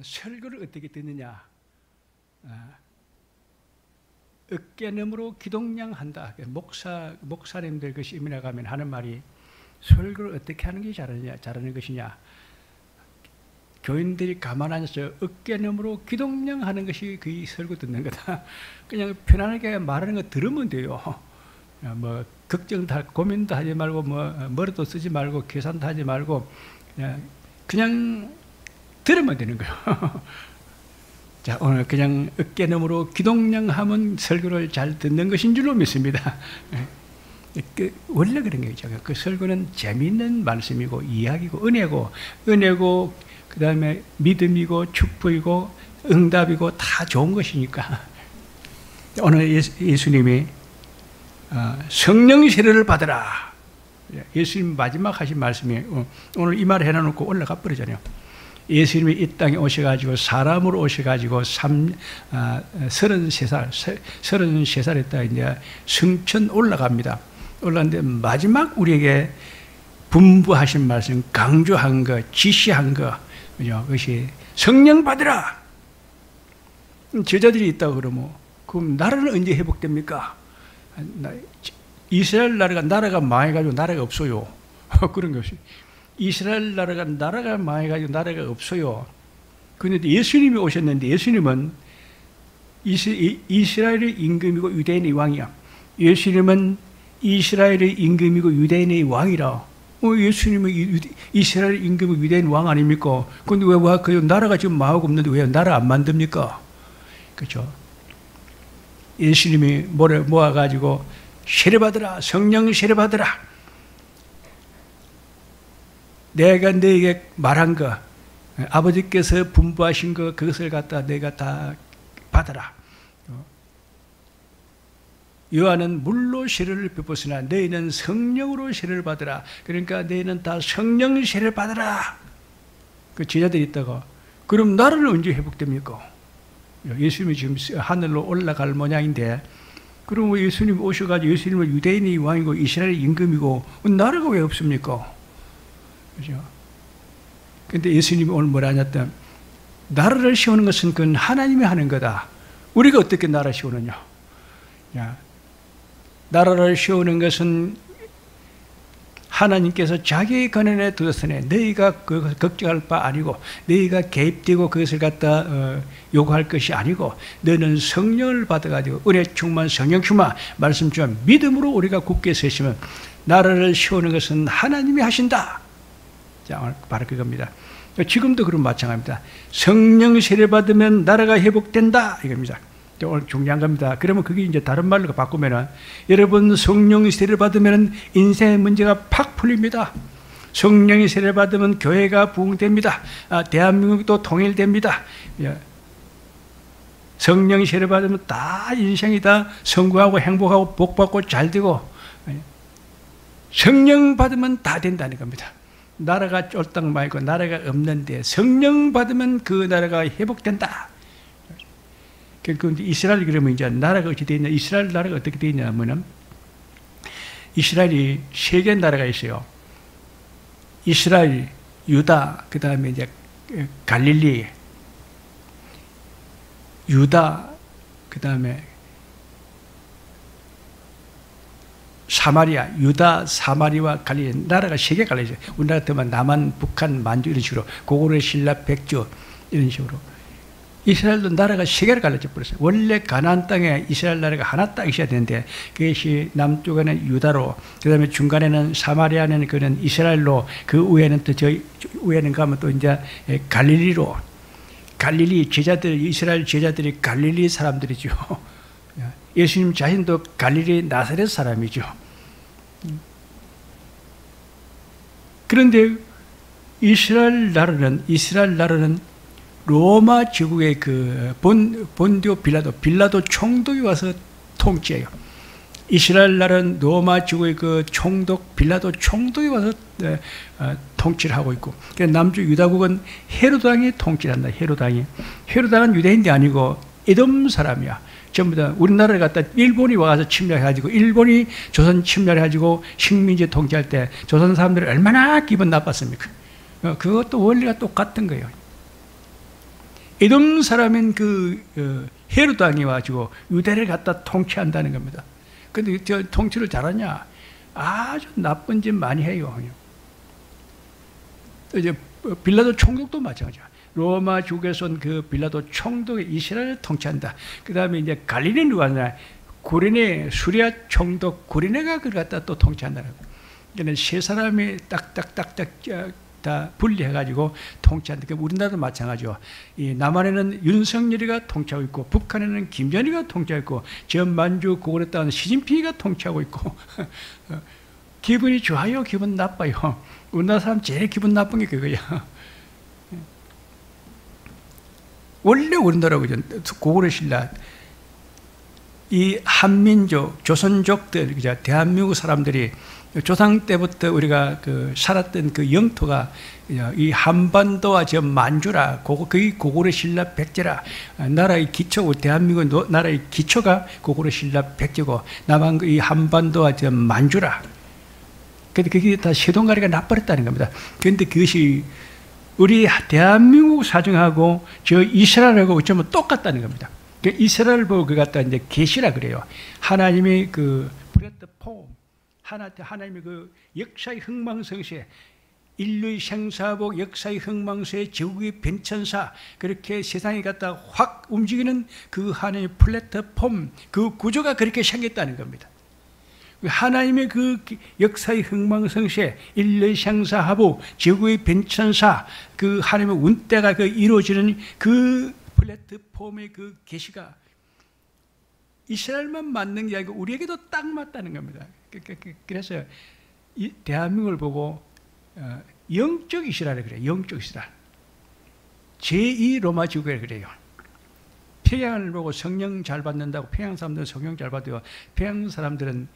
설교를 어떻게 듣느냐? 어깨너머로 기동량한다. 목사님들 그 시민회 가면 하는 말이 설교를 어떻게 하는 게 잘하는 것이냐? 교인들이 가만 앉아서 어깨너머로 기동량하는 것이 그 설교 듣는 거다. 그냥 편안하게 말하는 거 들으면 돼요. 뭐 걱정도 고민도 하지 말고 머리도 쓰지 말고 계산도 하지 말고 그냥 들으면 되는 거예요. 자, 오늘 그냥 어깨너머로 기동량하면 설교를 잘 듣는 것인 줄로 믿습니다. 원래 그런 거죠. 그 설교는 재미있는 말씀이고 이야기고 은혜고 그 다음에 믿음이고 축복이고 응답이고 다 좋은 것이니까. 오늘 예수님이 성령 세례를 받으라. 예수님 마지막 하신 말씀이 오늘 이 말 해놔놓고 올라가 버리잖아요. 예수님이 이 땅에 오셔가지고 사람으로 오셔가지고 33살 했다 이제 성천 올라갑니다. 올라갔는데 마지막 우리에게 분부하신 말씀, 강조한 거, 지시한 거, 그것이 성령 받으라. 제자들이 있다고 그러면 그럼 나라는 언제 회복됩니까? 이스라엘 나라가 망해가지고 나라가 없어요. 그런 것이. 이스라엘 나라가 망해가지고 나라가 없어요. 그런데 예수님이 오셨는데 예수님은 이스라엘의 임금이고 유대인의 왕이야. 예수님은 이스라엘의 임금이고 유대인의 왕이라. 예수님은 이스라엘 임금이고 유대인 왕 아닙니까? 그런데 왜 그 나라가 지금 망하고 없는데 왜 나라 안 만듭니까? 그렇죠? 예수님이 모아가지고 세례받으라, 성령 세례받으라. 내가 너에게 말한 거, 아버지께서 분부하신 거, 그것을 갖다 내가 다 받아라. 요한은 물로 세례를 베풀었으나 너희는 성령으로 세례를 받으라. 그러니까 너희는 다 성령 세례를 받으라. 그 제자들이 있다가 그럼 나라는 언제 회복됩니까? 예수님이 지금 하늘로 올라갈 모양인데 그럼 왜 예수님이 오셔가지고 예수님은 유대인의 왕이고 이스라엘의 임금이고 나라가 왜 없습니까? 그죠? 근데 예수님이 오늘 뭐라 하냐면 나라를 세우는 것은 그건 하나님이 하는 거다. 우리가 어떻게 나라 세우느냐? 나라를 세우는 것은 하나님께서 자기의 권한에 두었으니 너희가 그것을 걱정할 바 아니고 너희가 개입되고 그것을 갖다 요구할 것이 아니고 너는 성령을 받아가지고 은혜 충만 성령 충만 말씀 충만 믿음으로 우리가 굳게 서시면 나라를 세우는 것은 하나님이 하신다. 자, 오늘 바로 그겁니다. 지금도 그런 마찬가지입니다. 성령 세례 받으면 나라가 회복된다 이겁니다. 오늘 중요한 겁니다. 그러면 그게 이제 다른 말로 바꾸면은 여러분 성령 세례 받으면 인생의 문제가 팍 풀립니다. 성령 세례 받으면 교회가 부흥됩니다. 대한민국도 통일됩니다. 성령 세례 받으면 다 인생이 다 성공하고 행복하고 복받고 잘 되고 성령 받으면 다 된다는 겁니다. 나라가 쫄딱 말고 나라가 없는데 성령 받으면 그 나라가 회복된다. 그런데 이스라엘이 그러면 이제 나라가 어떻게 되어 있냐? 이스라엘 나라가 어떻게 되어 있냐 하면은 이스라엘이 세 개 나라가 있어요. 이스라엘, 유다, 그 다음에 이제 갈릴리, 유다, 그 다음에 사마리아, 유다, 사마리아와 갈릴리 나라가 세 개 갈려 있어요. 우리나라 같으면 남한, 북한, 만주 이런 식으로 고구려, 신라, 백조 이런 식으로 이스라엘도 나라가 세 개로 갈라져 버렸어요. 원래 가나안 땅에 이스라엘 나라가 하나 딱 있어야 되는데 그것이 남쪽에는 유다로 그 다음에 중간에는 사마리아는 그는 이스라엘로 그 위에는 또 저 위에는 가면 또 이제 갈릴리로 갈릴리 제자들 이스라엘 제자들이 갈릴리 사람들이죠. 예수님 자신도 갈릴리 나사렛 사람이죠. 그런데 이스라엘 나라는 로마 제국의 그 본디오 빌라도 총독이 와서 통치해요. 이스라엘 나라는 로마 제국의 그 총독 빌라도 총독이 와서 통치를 하고 있고, 남쪽 유다국은 헤롯 왕이 통치를 한다. 헤롯왕은 유대인이 아니고 에돔 사람이야. 전부 다 우리나라를 갖다 일본이 와서 침략해가지고 일본이 조선 침략해가지고 식민지 통치할 때 조선 사람들이 얼마나 기분 나빴습니까? 그것도 원리가 똑같은 거예요. 에돔 사람인 헤롯 왕이 와가지고 유대를 갖다 통치한다는 겁니다. 근데 저 통치를 잘하냐? 아주 나쁜 짓 많이 해요. 이제 빌라도 총독도 마찬가지야. 로마 주국에서 온 그 빌라도 총독이 이스라엘을 통치한다. 그 다음에 이제 갈릴리 누가 하냐? 구레네, 수리아 총독 구레네가 그걸 갖다 또 통치한다는 거예요. 그러니까 세 사람이 딱딱딱딱 다 분리해가지고 통치한다. 그러니까 우리나라도 마찬가지죠. 이 남한에는 윤석열이가 통치하고 있고, 북한에는 김정일이가 통치하고 있고, 전만주 고을에 따른 시진핑이가 통치하고 있고, 기분이 좋아요? 기분 나빠요? 우리나라 사람 제일 기분 나쁜 게 그거야. 원래 우리나라 고구려 신라 이 한민족, 조선족들, 그죠? 대한민국 사람들이 조상 때부터 우리가 살았던 그 영토가 이 한반도와 저 만주라, 그게 고구려 신라 백제라. 나라의 기초고, 대한민국 나라의 기초가 고구려 신라 백제고, 남한 이 한반도와 저 만주라. 근데 그게 다 세동가리가 나버렸다는 겁니다. 그런데 그것이 우리 대한민국 사정하고 저 이스라엘하고 어쩌면 똑같다는 겁니다. 이스라엘 보고 그 갖다 이제 계시라 그래요. 하나님의 그 플랫폼, 하나님의 그 역사의 흥망성쇠, 인류의 생사복 역사의 흥망성쇠, 지구의 변천사, 그렇게 세상이 갖다 확 움직이는 그 하나님의 플랫폼, 그 구조가 그렇게 생겼다는 겁니다. 하나님의 그 역사의 흥망성쇠, 인류의 생사하복, 지구의 변천사, 그 하나님의 운대가 이루어지는 그 플랫폼의 그 계시가 이스라엘만 맞는 게 아니고 우리에게도 딱 맞다는 겁니다. 그래서 이 대한민국을 보고 영적 이스라엘을 그래요. 영적 이스라엘. 제2 로마 제국을 그래요. 평양을 보고 성령 잘 받는다고, 평양 사람들은 성령 잘 받아요. 평양 사람들은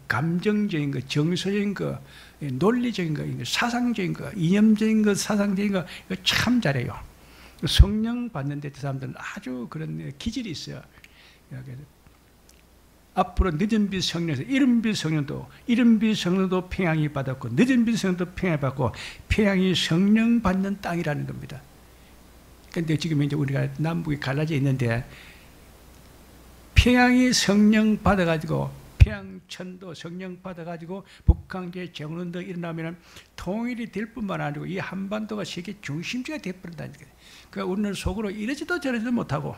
감정적인 거, 정서적인 거, 논리적인 거, 사상적인 거, 이념적인 거, 사상적인 거, 이거 참 잘해요. 성령 받는데 그 사람들은 아주 그런 기질이 있어요. 앞으로 늦은빛 성령에서 이른빛 성령도 평양이 받았고, 늦은빛 성령도 평양이 받고, 평양이 성령 받는 땅이라는 겁니다. 그런데 지금 이제 우리가 남북이 갈라져 있는데, 평양이 성령 받아가지고, 평양천도 성령 받아가지고 북한계 정운도 일어나면 통일이 될 뿐만 아니고 이 한반도가 세계 중심지가 되어버린다니까요. 그러니까 우리는 속으로 이러지도 저러지도 못하고,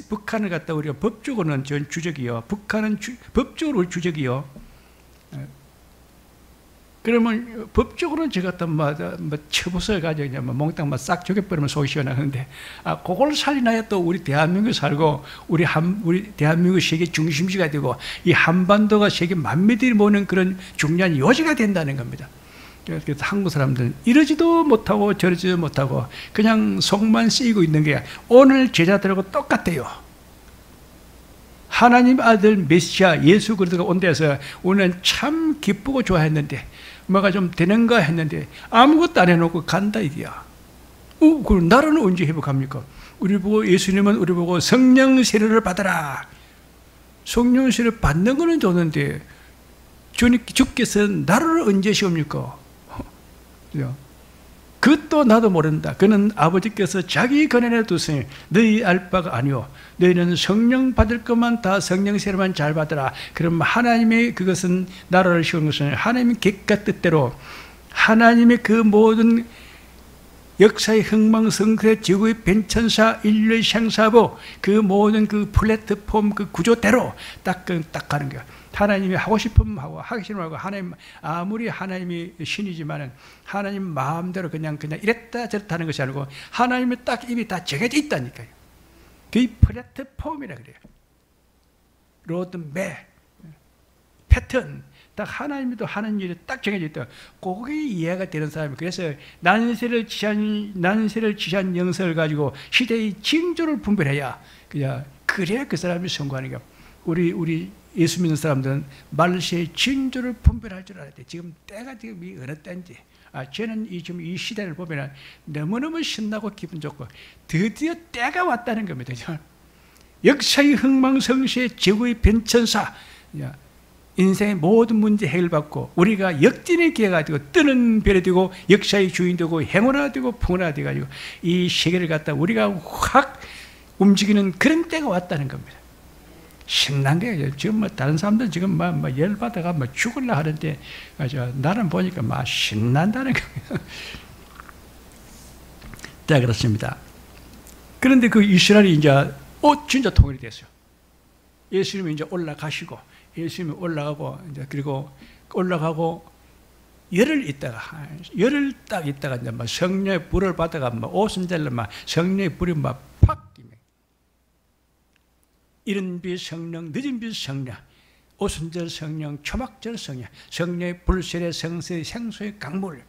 북한을 갖다 우리가 법적으로는 전 주적이요. 북한은 법적으로 주적이요. 그러면 법적으로는 저 갖다 쳐부숴 가지고 그냥 몽땅 싹 죽여버리면 속이 시원하는데, 그걸 살리나야 또 우리 대한민국 살고 우리 대한민국 세계 중심지가 되고 이 한반도가 세계 만민들이 모는 그런 중요한 요지가 된다는 겁니다. 그래서 한국 사람들은 이러지도 못하고 저러지도 못하고 그냥 속만 쓰이고 있는 게 오늘 제자들하고 똑같대요. 하나님 아들 메시아 예수 그리스도가 온 데서 우리는 참 기쁘고 좋아했는데, 뭐가 좀 되는가 했는데 아무것도 안 해놓고 간다 이거야. 그럼 나라는 언제 회복합니까? 우리 보고 예수님은 우리 보고 성령 세례를 받아라. 성령 세례를 받는 거는 좋는데 주께서 나라를 언제 세웁니까? 그것도 나도 모른다. 그는 아버지께서 자기 권한에 두시니 너희 알 바가 아니오. 너희는 성령 받을 것만 다 성령 세례만 잘 받으라. 그럼 하나님의 그것은 나라를 세우는 것은 하나님의 계획과 뜻대로 하나님의 그 모든 역사의 흥망성쇠, 지구의 변천사, 인류의 생사복, 그 모든 그 플랫폼 그 구조대로 딱 가는 거야. 하나님이 하고 싶으면 하고 하기 싫으면 하고, 하나님 아무리 하나님이 신이지만은 하나님 마음대로 그냥 이랬다 저랬다 하는 것이 아니고 하나님의 딱 입이 다 정해져 있다니까요. 그게 플랫폼이라 그래요. 로드맵, 패턴, 딱 하나님이 또 하는 일이 딱 정해져 있다. 그게 이해가 되는 사람이. 그래서 난세를 지시한 영성을 가지고 시대의 징조를 분별해야 그래야 그 사람이 성공하는 거야. 우리 예수 믿는 사람들은 말세의 징조를 분별할 줄 알아야 돼. 지금 때가 지금 이 어느 때인지. 저는 지금 이 시대를 보면 너무너무 신나고 기분 좋고 드디어 때가 왔다는 겁니다. 역사의 흥망성쇠, 지구의 변천사, 인생의 모든 문제 해결받고 우리가 역진의 기회가 되고 뜨는 별이 되고 역사의 주인 되고 행운화되고 풍운화돼가지고 이 세계를 갖다 우리가 확 움직이는 그런 때가 왔다는 겁니다. 신난 거예요. 지금 뭐 다른 사람들은 지금 막 열받아가 뭐 죽을라 하는데 나는 보니까 막 신난다는 겁니다. 자, 그렇습니다. 그런데 그 이스라엘이 이제 진짜 통일이 됐어요. 예수님이 이제 올라가시고 예수님이 올라가고 이제 그리고 올라가고 열흘 딱 있다가 이제 막 성령의 불을 받다가 막 오순절로 막 성령의 불이 막 팍 이른 빛 성령, 늦은 빛 성령, 오순절 성령, 초막절 성령, 성령의 불세례, 성세, 생수의 강물,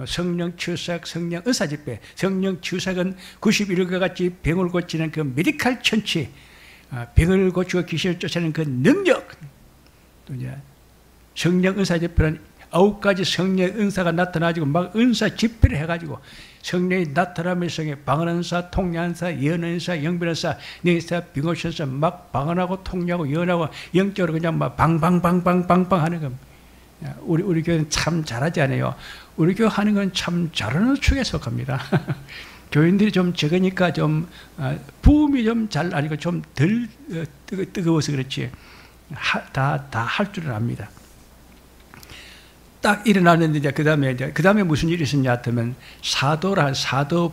성령 주삭, 성령 의사집회, 성령 주삭은 91과 같이 병을 고치는 그 메디칼 천치, 병을 고치고 귀신을 쫓아내는 그 능력, 또 이제 성령 의사집회는 9가지 성령의 은사가 나타나지고 막 은사 집회를 해가지고 성령이 나타나면서 방언은사, 통역은사, 예언은사, 영변은사, 뇌사, 빙고신사 막 방언하고 통역하고 예언하고 영적으로 그냥 막 방방방방방방 하는 겁니다. 우리 교회는 참 잘하지 않아요. 우리 교회 하는 건 참 잘하는 축에 속합니다. 교인들이 좀 적으니까 좀 부음이 좀 잘 아니고 좀 덜 뜨거워서 그렇지 다 할 줄은 압니다. 딱 일어나는데 이제 그 다음에 무슨 일이 있었냐 하면 사도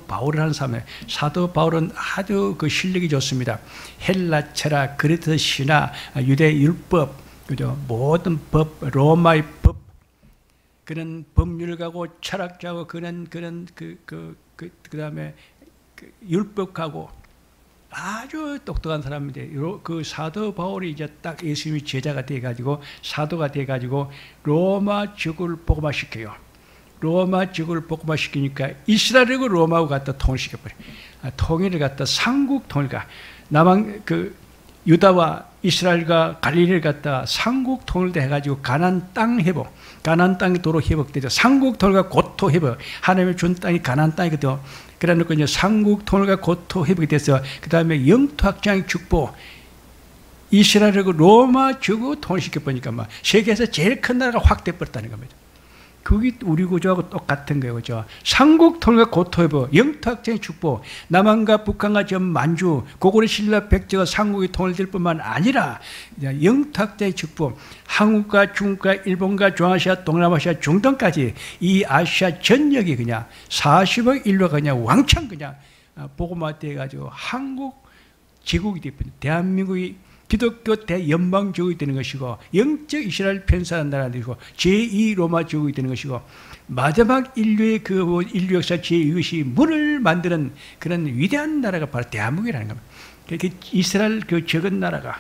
바울이라는 사람이에요. 사도 바울은 아주 그 실력이 좋습니다. 헬라 철학, 그리스 신화, 유대 율법, 그죠? 모든 법, 로마의 법, 그런 법률가고 철학자고 그런 그다음에 율법가고 아주 똑똑한 사람인데 그 사도 바울이 이제 딱 예수님의 제자가 돼가지고 사도가 돼가지고 로마 지구를 복음화시켜요. 로마 지구를 복음화시키니까 이스라엘하고 로마하고 갖다 통일시켜버려. 통일을 갖다 삼국 통일가 남한 그 유다와 이스라엘과 갈릴리를 갖다 삼국 통일돼 해가지고 가나안 땅 회복, 가나안 땅이 도로 회복되죠. 삼국 통일과 고토 회복, 하나님이 준 땅이 가나안 땅이거든. 그래놓고 이제 삼국 통일과 고토 회복이 돼서 그 다음에 영토 확장의 축복, 이스라엘하고 로마 지구 통일시켜 보니까 막 세계에서 제일 큰 나라가 확 돼버렸다는 겁니다. 그게 우리 구조하고 똑같은 거예요, 그죠? 삼국 통일과 고토 회복, 영토 확장의 축복, 남한과 북한과 전 만주, 고구려 신라 백제가 삼국이 통일될 뿐만 아니라 영토 확장의 축복, 한국과 중국과 일본과 중앙아시아, 동남아시아, 중동까지 이 아시아 전역이 그냥 40억 인류가 그냥 왕창 그냥 복음화돼 가지고 한국 제국이 되버린 대한민국이 기독교 대연방 제국이 되는 것이고 영적 이스라엘 편사한 나라가 되고 제2 로마 제국이 되는 것이고 마지막 인류의 그 인류 역사 제2의 문을 만드는 그런 위대한 나라가 바로 대한민국이라는 겁니다. 그렇게 이스라엘 그 적은 나라가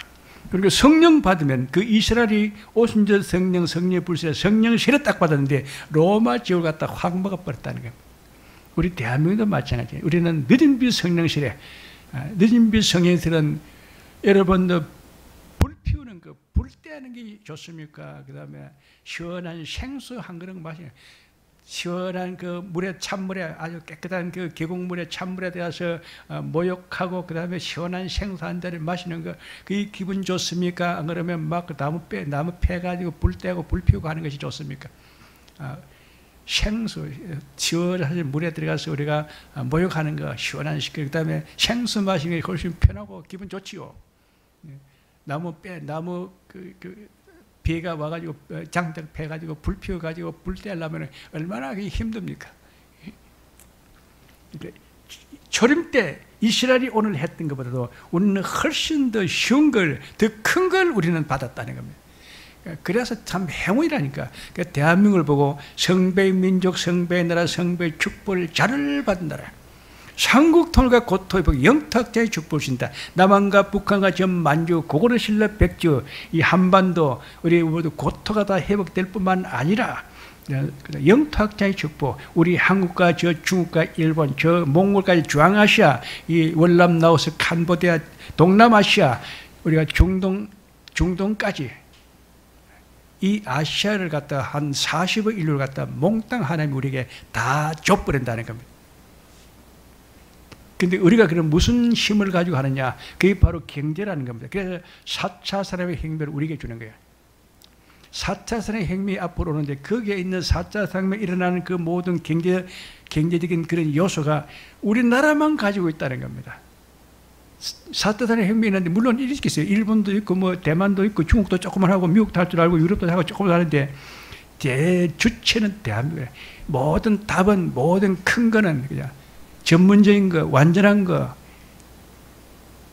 그리고 성령 받으면 그 이스라엘이 오순절 성령, 성령의 불세, 성령 세례 딱 받았는데 로마 제국을 갖다 확 먹어버렸다는 겁니다. 우리 대한민국도 마찬가지예요. 우리는 늦은 빛 성령 세례, 늦은 빛 성령 세례는 여러분도 불 피우는 거, 불 떼는 게 좋습니까? 그 다음에 시원한 생수 한 그릇 마시는 시원한 그 물에 찬물에 아주 깨끗한 그 계곡물에 찬물에 들어가서 모욕하고 그 다음에 시원한 생수 한 잔을 마시는 거 그게 기분 좋습니까? 안 그러면 막 나무 패가지고 불 떼고 불 피우고 하는 것이 좋습니까? 생수 시원한 물에 들어가서 우리가 모욕하는 거 시원한 식 그 다음에 생수 마시는 게 훨씬 편하고 기분 좋지요. 나무 비가 와가지고 장작 패가지고 불 피워가지고 불 떼려면 얼마나 힘듭니까? 초림 때 이스라엘이 오늘 했던 것보다도 우리는 훨씬 더 쉬운 걸, 더 큰 걸 우리는 받았다는 겁니다. 그래서 참 행운이라니까. 대한민국을 보고 성배의 민족, 성배의 나라, 성배의 축복을 잘 받은 나라. 삼국 통일과 고토 회복, 영토 확장의 축복을 주신다. 남한과 북한과 전 만주, 고구려 신라 백주, 이 한반도 우리 모두 고토가 다 회복될 뿐만 아니라 영토 확장의 축복, 우리 한국과 저 중국과 일본, 저 몽골까지 중앙아시아, 이 월남, 라오스, 캄보디아, 동남아시아, 우리가 중동까지 이 아시아를 갖다 한 40억 인류를 갖다 몽땅 하나님이 우리에게 다 줘버린다는 겁니다. 근데 우리가 그럼 무슨 힘을 가지고 하느냐? 그게 바로 경제라는 겁니다. 그래서 4차 산업의 혁명을 우리에게 주는 거예요. 4차 산업혁명이 앞으로 오는데 거기에 있는 4차 산업혁명이 일어나는 그 모든 경제적인 그런 요소가 우리나라만 가지고 있다는 겁니다. 4차 산업혁명이 있는데 물론 이렇게 있어요. 일본도 있고 뭐 대만도 있고 중국도 조금만 하고 미국도 할 줄 알고 유럽도 하고 조금 하는데 대주체는 대한민국이에요. 모든 답은 모든 큰 거는 그냥 전문적인 거, 완전한 거,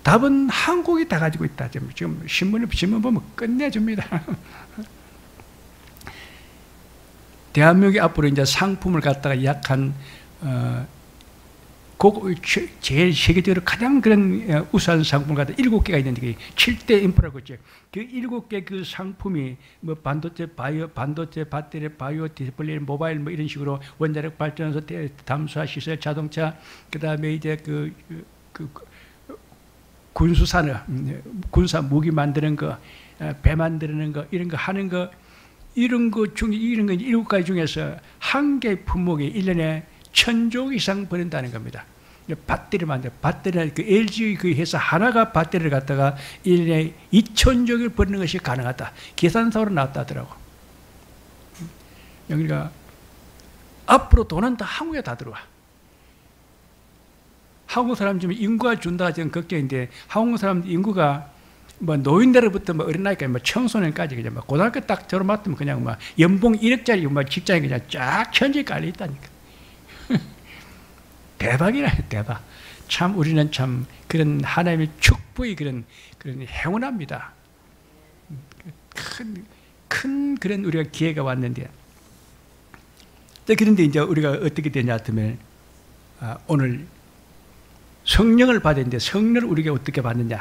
답은 한국이 다 가지고 있다. 지금 신문 보면 끝내줍니다. 대한민국이 앞으로 이제 상품을 갖다가 약한 제일 세계적으로 가장 그런 우수한 상품을 갖다 7개가 있는데 7대 인프라고 있죠. 그 7개 그 상품이 뭐 반도체, 배터리, 바이오, 디스플레이, 모바일 뭐 이런 식으로 원자력 발전소, 담수화 시설, 자동차, 그다음에 이제 군수산업, 군사 무기 만드는 거, 배 만드는 거, 이런 거 하는 거, 이런 거 7가지 중에서 한 개의 품목이 1년에 1000조 이상 버는다는 겁니다. 배터리 만들, 배터리, 그 LG 그 회사 하나가 배터리를 갖다가 1년에 2000조를 버는 것이 가능하다. 계산서로 나왔다 하더라고. 여기가 앞으로 돈은 다 한국에 다 들어와. 한국 사람 지금 인구가 준다 지금 걱정인데 한국 사람 인구가 뭐 노인들부터 뭐 어린아이까지 뭐 청소년까지 그냥 뭐 고등학교 딱 졸업하면 그냥 뭐 연봉 1억짜리 뭐 직장이 그냥 쫙 천지 깔려 있다니까. 대박이라 대박. 참 우리는 참 그런 하나님의 축복이 그런 행운합니다. 큰 그런 우리가 기회가 왔는데. 그런데 이제 우리가 어떻게 되냐 하면 오늘 성령을 받았는데 성령을 우리가 어떻게 받느냐?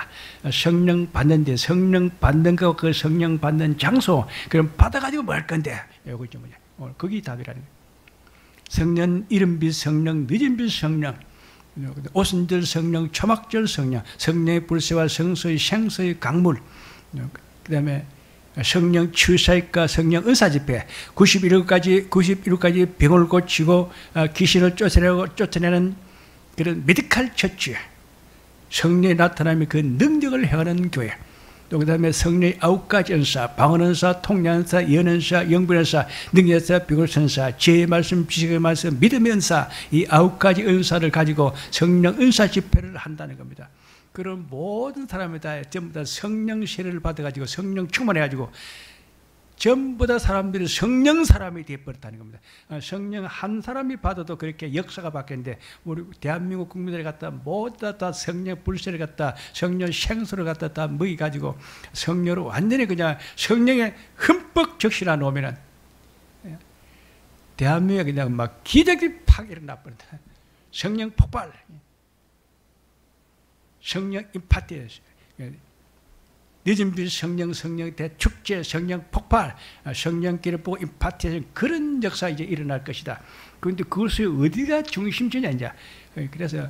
성령 받는데 성령 받는 거 그 성령 받는 장소 그럼 받아가지고 뭐 할 건데? 이거죠 뭐냐? 오늘 거기 답이라는 거예요. 성령 이른빛 성령 늦은빛 성령 오순절 성령 초막절 성령 성령의 불세와 성소의 생소의 강물 그 다음에 성령 치유사역과 성령 은사집회 91일까지 병을 고치고 귀신을 쫓아내는 그런 메디칼 처치 성령의 나타남이 그 능력을 행하는 교회 또 그 다음에 성령의 9가지 은사 방언은사, 통역은사, 예언은사, 영분은사, 능력은사, 비굴선사, 지혜의 말씀, 지식의 말씀, 믿음의 은사 이 9가지 은사를 가지고 성령 은사 집회를 한다는 겁니다. 그런 모든 사람이 다 전부 다 성령 세례를 받아가지고 성령 충만해가지고 전부 다 사람들이 성령 사람이 되어버렸다는 겁니다. 성령 한 사람이 받아도 그렇게 역사가 바뀌었는데 우리 대한민국 국민들이 갖다 모두 다 성령 불세를 갖다 성령 생수를 갖다 다 먹여가지고 성령으로 완전히 그냥 성령에 흠뻑 적시나 놓으면은 대한민국에 그냥 막 기적이 팍 일어나버린다. 성령 폭발, 성령 임파티. 늦은빛 성령 대축제 성령 폭발 성령길을 보고 임파티에서 그런 역사 이제 일어날 것이다. 그런데 그것이 어디가 중심지냐 이제 그래서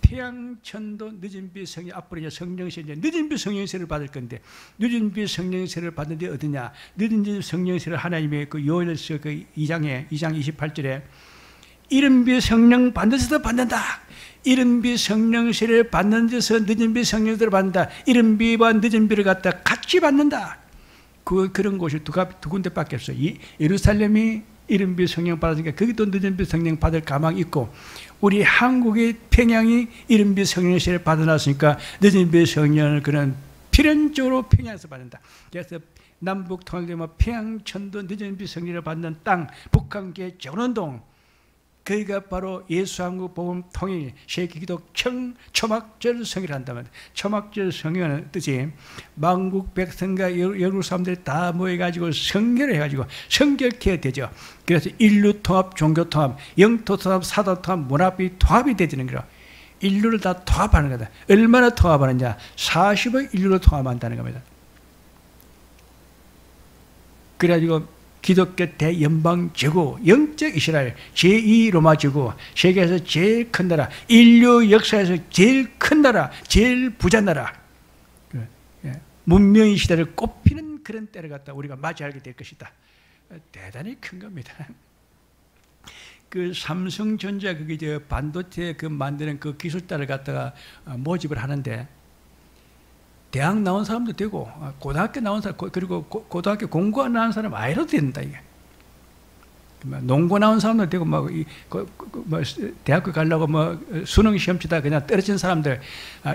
태양천도 늦은빛 성령 앞으로 이제 성령세를 늦은빛 성령세를 받을 건데 늦은빛 성령세를 받는데 어디냐? 늦은빛 성령세를 하나님의 그 요엘서 그 2장 28절에 이른빛 성령 받는 데서 받는다. 이른빛 성령세를 받는 데서 늦은빛 성령세를 받는다. 이른빛과 늦은빛을 갖다 같이 받는다. 그런 곳이 두 군데밖에 없어요. 예루살렘이 이른빛 성령 받았으니까 거기도 늦은빛 성령 받을 가망이 있고 우리 한국의 평양이 이른빛 성령세를 받아놨으니까 늦은빛 성령을 그런 필연적으로 평양에서 받는다. 그래서 남북 통일되면 평양 천도 늦은빛 성령을 받는 땅 북한계 정원동 그가 바로 예수한국 복음 통일 세계기독 초막절 성회를 한다면 초막절 성회는 뜻이 만국 백성과 영국 사람들이 다 모여가지고 성결을 해가지고 성결케 되죠. 그래서 인류 통합, 종교 통합, 영토 통합, 사도 통합, 문화비 통합이 되는 거라. 인류를 다 통합하는 거다. 얼마나 통합하느냐? 40억 인류를 통합한다는 겁니다. 그래가지고 기독교 대연방 제국, 영적 이스라엘, 제2로마 제국, 세계에서 제일 큰 나라, 인류 역사에서 제일 큰 나라, 제일 부자 나라, 문명의 시대를 꼽히는 그런 때를 갖다 우리가 맞이하게 될 것이다. 대단히 큰 겁니다. 그 삼성전자 그게 저 반도체 그 만드는 그 기술자를 갖다가 모집을 하는데 대학 나온 사람도 되고, 고등학교 나온 사람, 그리고 고등학교 공고 나온 사람 아이로도 된다, 이게. 농고 나온 사람도 되고, 대학교 가려고 수능 시험 치다 그냥 떨어진 사람들,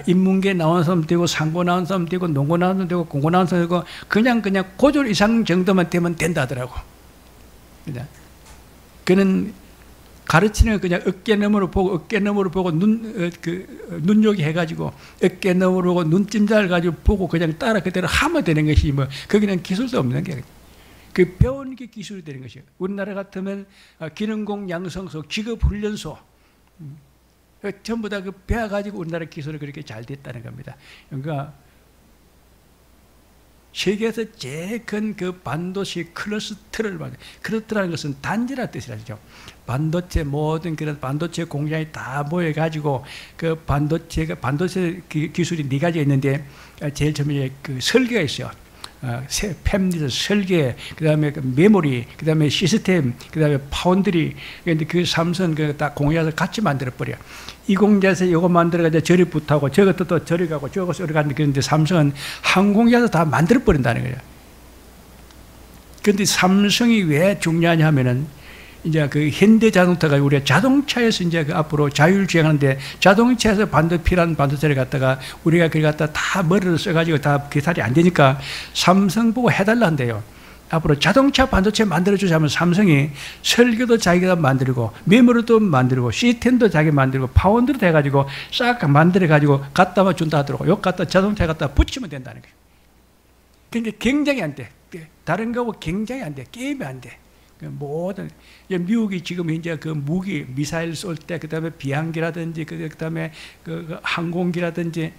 인문계 나온 사람도 되고, 상고 나온 사람도 되고, 농고 나온 사람도 되고, 공고 나온 사람도 되고, 그냥 고졸 이상 정도만 되면 된다 하더라고. 그는 가르치는 거 그냥 어깨 너머로 보고 눈요기 해가지고 어깨 너머로 보고 눈찜자를 가지고 보고 그냥 따라 그대로 하면 되는 것이 거기는 기술도 없는 게 그 배우는 게 기술이 되는 것이에요. 우리나라 같으면 기능공 양성소, 직업훈련소 전부 다 그 배워가지고 우리나라 기술이 그렇게 잘 됐다는 겁니다. 그러니까 세계에서 제일 큰 그 반도체 클러스터를 클러스터라는 것은 단지라는 뜻이라죠. 반도체 모든 그런 반도체 공장이 다 모여가지고 그 반도체 기술이 네 가지가 있는데 제일 처음에 그 설계가 있어요. 팹리드 설계, 그다음에 그 메모리, 그다음에 시스템, 그다음에 파운드리. 그런데 그 삼성 다 공유해서 같이 만들어 버려. 이 공장에서 이거 만들어가지고 저리 붙하고 저것도 또 저리 가고 저거 저리 가는데 그런데 삼성은 한 공장에서 다 만들어 버린다는 거예요. 그런데 삼성이 왜 중요하냐 하면은 이제 그 현대자동차가 우리가 자동차에서 이제 그 앞으로 자율주행하는데 자동차에서 필요한 반도체를 갖다가 우리가 그걸 갖다 다 머리를 써가지고 다 개발이 안 되니까 삼성 보고 해달라 한대요. 앞으로 자동차 반도체 만들어주자면 삼성이 설계도 자기가 만들고 메모리도 만들고 시스템도 자기 만들고 파운드로 돼가지고 싹 만들어가지고 갖다 준다 하더라고. 요 갖다 자동차에 갖다 붙이면 된다는 거예요. 근데 경쟁이 안 돼. 다른 거하고 경쟁이 안 돼. 게임이 안 돼. 모든 미국이 지금 이제 그 무기 미사일 쏠 때 그다음에 비행기라든지 그다음에 그 항공기라든지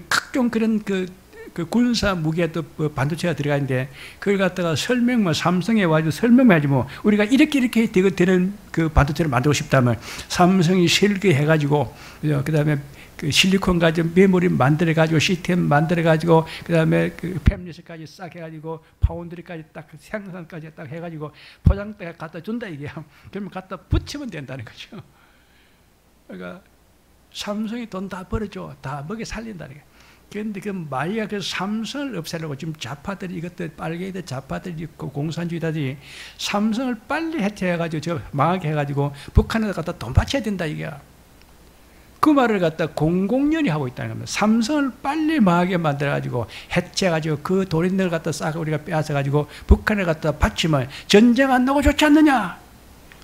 각종 그런 그 군사 무기에도 반도체가 들어가는데 그걸 갖다가 삼성에 와서 설명만 하지 뭐 우리가 이렇게 되는 그 반도체를 만들고 싶다면 삼성이 설계해가지고 그다음에 그 실리콘 가지고 메모리 만들어가지고 시스템 만들어가지고 그다음에 그 팹리스까지 싹 해가지고 파운드리까지 딱 생산까지 딱 해가지고 포장대에 갖다 준다 이게. 그러면 갖다 붙이면 된다는 거죠. 그러니까 삼성이 돈 다 벌어줘, 다 먹여 살린다는 거예요. 그런데 그 마이가 그 삼성을 없애려고 지금 좌파들이 이것들 빨개들 좌파들이 공산주의자들이 삼성을 빨리 해체해가지고 저 망하게 해가지고 북한에다 갖다 돈 바쳐야 된다 이게. 그 말을 갖다 공공연히 하고 있다는 겁니다. 삼성을 빨리 망하게 만들어가지고 해체해가지고 그 돈 있는 걸 갖다 싹 우리가 빼앗아가지고 북한에 갖다 바치면 전쟁 안 나고 좋지 않느냐?